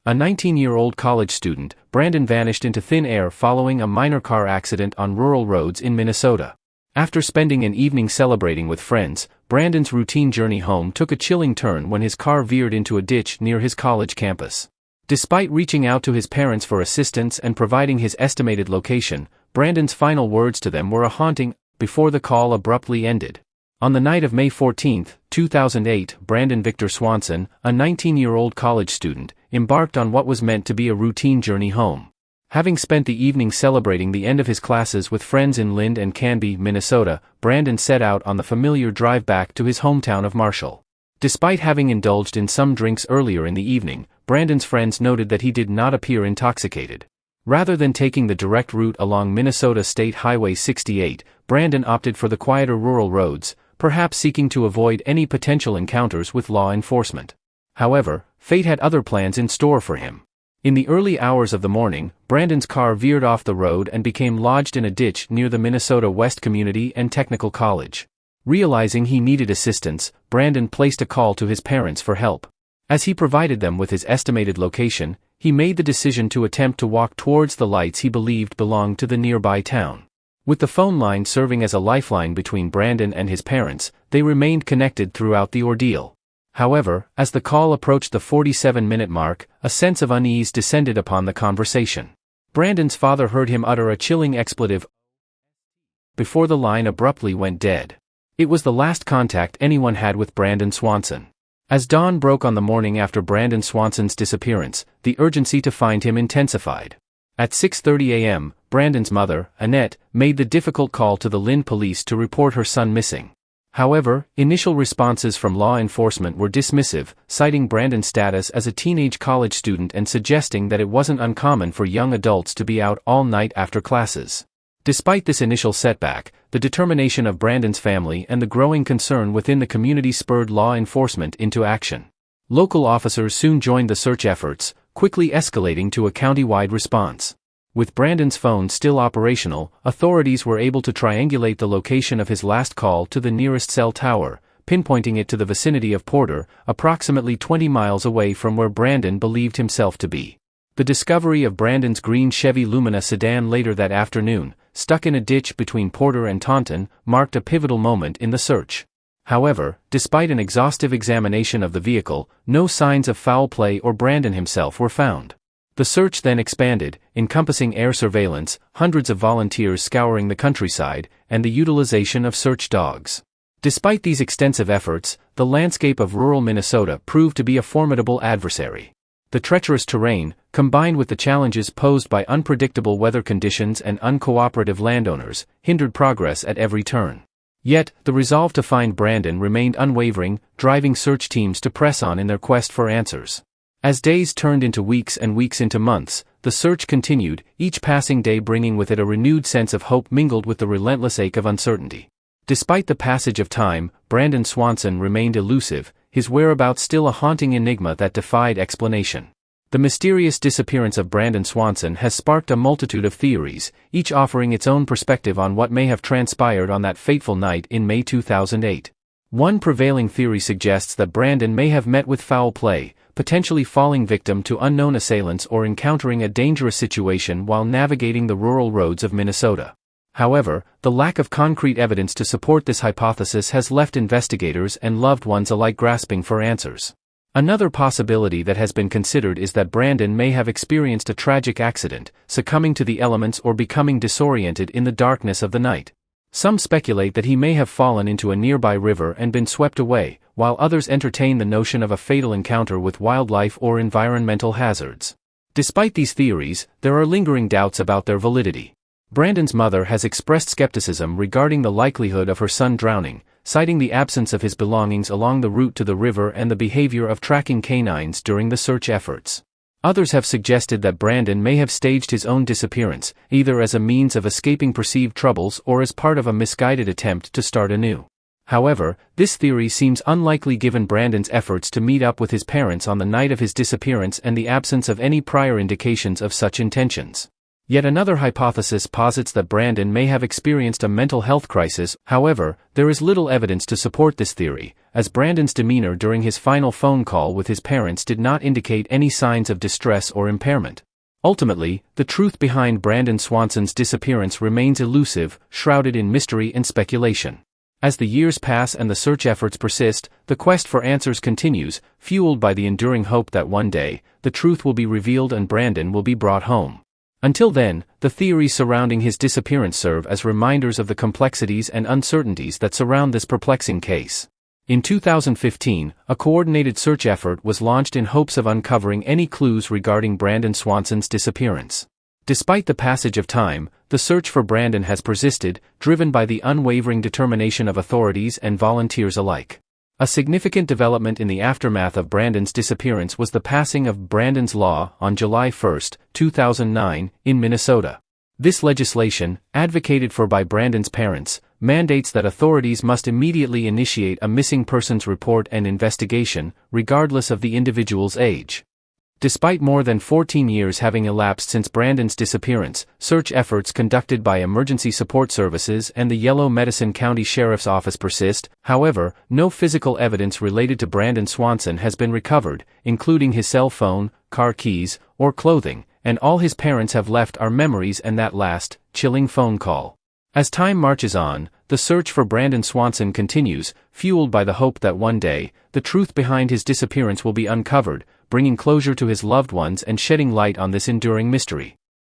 A 19-year-old college student, Brandon vanished into thin air following a minor car accident on rural roads in Minnesota. After spending an evening celebrating with friends, Brandon's routine journey home took a chilling turn when his car veered into a ditch near his college campus. Despite reaching out to his parents for assistance and providing his estimated location, Brandon's final words to them were a haunting, before the call abruptly ended. On the night of May 14, 2008, Brandon Victor Swanson, a 19-year-old college student, embarked on what was meant to be a routine journey home. Having spent the evening celebrating the end of his classes with friends in Lind and Canby, Minnesota, Brandon set out on the familiar drive back to his hometown of Marshall. Despite having indulged in some drinks earlier in the evening, Brandon's friends noted that he did not appear intoxicated. Rather than taking the direct route along Minnesota State Highway 68, Brandon opted for the quieter rural roads, perhaps seeking to avoid any potential encounters with law enforcement. However, fate had other plans in store for him. In the early hours of the morning, Brandon's car veered off the road and became lodged in a ditch near the Minnesota West Community and Technical College. Realizing he needed assistance, Brandon placed a call to his parents for help. As he provided them with his estimated location, he made the decision to attempt to walk towards the lights he believed belonged to the nearby town. With the phone line serving as a lifeline between Brandon and his parents, they remained connected throughout the ordeal. However, as the call approached the 47-minute mark, a sense of unease descended upon the conversation. Brandon's father heard him utter a chilling expletive before the line abruptly went dead. It was the last contact anyone had with Brandon Swanson. As dawn broke on the morning after Brandon Swanson's disappearance, the urgency to find him intensified. At 6:30 a.m., Brandon's mother, Annette, made the difficult call to the Lind police to report her son missing. However, initial responses from law enforcement were dismissive, citing Brandon's status as a teenage college student and suggesting that it wasn't uncommon for young adults to be out all night after classes. Despite this initial setback, the determination of Brandon's family and the growing concern within the community spurred law enforcement into action. Local officers soon joined the search efforts, quickly escalating to a county-wide response. With Brandon's phone still operational, authorities were able to triangulate the location of his last call to the nearest cell tower, pinpointing it to the vicinity of Porter, approximately 20 miles away from where Brandon believed himself to be. The discovery of Brandon's green Chevy Lumina sedan later that afternoon, stuck in a ditch between Porter and Taunton, marked a pivotal moment in the search. However, despite an exhaustive examination of the vehicle, no signs of foul play or Brandon himself were found. The search then expanded, encompassing air surveillance, hundreds of volunteers scouring the countryside, and the utilization of search dogs. Despite these extensive efforts, the landscape of rural Minnesota proved to be a formidable adversary. The treacherous terrain, combined with the challenges posed by unpredictable weather conditions and uncooperative landowners, hindered progress at every turn. Yet, the resolve to find Brandon remained unwavering, driving search teams to press on in their quest for answers. As days turned into weeks and weeks into months, the search continued, each passing day bringing with it a renewed sense of hope mingled with the relentless ache of uncertainty. Despite the passage of time, Brandon Swanson remained elusive, his whereabouts still a haunting enigma that defied explanation. The mysterious disappearance of Brandon Swanson has sparked a multitude of theories, each offering its own perspective on what may have transpired on that fateful night in May 2008. One prevailing theory suggests that Brandon may have met with foul play, potentially falling victim to unknown assailants or encountering a dangerous situation while navigating the rural roads of Minnesota. However, the lack of concrete evidence to support this hypothesis has left investigators and loved ones alike grasping for answers. Another possibility that has been considered is that Brandon may have experienced a tragic accident, succumbing to the elements or becoming disoriented in the darkness of the night. Some speculate that he may have fallen into a nearby river and been swept away, while others entertain the notion of a fatal encounter with wildlife or environmental hazards. Despite these theories, there are lingering doubts about their validity. Brandon's mother has expressed skepticism regarding the likelihood of her son drowning, citing the absence of his belongings along the route to the river and the behavior of tracking canines during the search efforts. Others have suggested that Brandon may have staged his own disappearance, either as a means of escaping perceived troubles or as part of a misguided attempt to start anew. However, this theory seems unlikely given Brandon's efforts to meet up with his parents on the night of his disappearance and the absence of any prior indications of such intentions. Yet another hypothesis posits that Brandon may have experienced a mental health crisis. However, there is little evidence to support this theory, as Brandon's demeanor during his final phone call with his parents did not indicate any signs of distress or impairment. Ultimately, the truth behind Brandon Swanson's disappearance remains elusive, shrouded in mystery and speculation. As the years pass and the search efforts persist, the quest for answers continues, fueled by the enduring hope that one day, the truth will be revealed and Brandon will be brought home. Until then, the theories surrounding his disappearance serve as reminders of the complexities and uncertainties that surround this perplexing case. In 2015, a coordinated search effort was launched in hopes of uncovering any clues regarding Brandon Swanson's disappearance. Despite the passage of time, the search for Brandon has persisted, driven by the unwavering determination of authorities and volunteers alike. A significant development in the aftermath of Brandon's disappearance was the passing of Brandon's Law on July 1, 2009, in Minnesota. This legislation, advocated for by Brandon's parents, mandates that authorities must immediately initiate a missing persons report and investigation, regardless of the individual's age. Despite more than 14 years having elapsed since Brandon's disappearance, search efforts conducted by emergency support services and the Yellow Medicine County Sheriff's Office persist. However, no physical evidence related to Brandon Swanson has been recovered, including his cell phone, car keys, or clothing, and all his parents have left are memories and that last, chilling phone call. As time marches on, the search for Brandon Swanson continues, fueled by the hope that one day, the truth behind his disappearance will be uncovered, bringing closure to his loved ones and shedding light on this enduring mystery.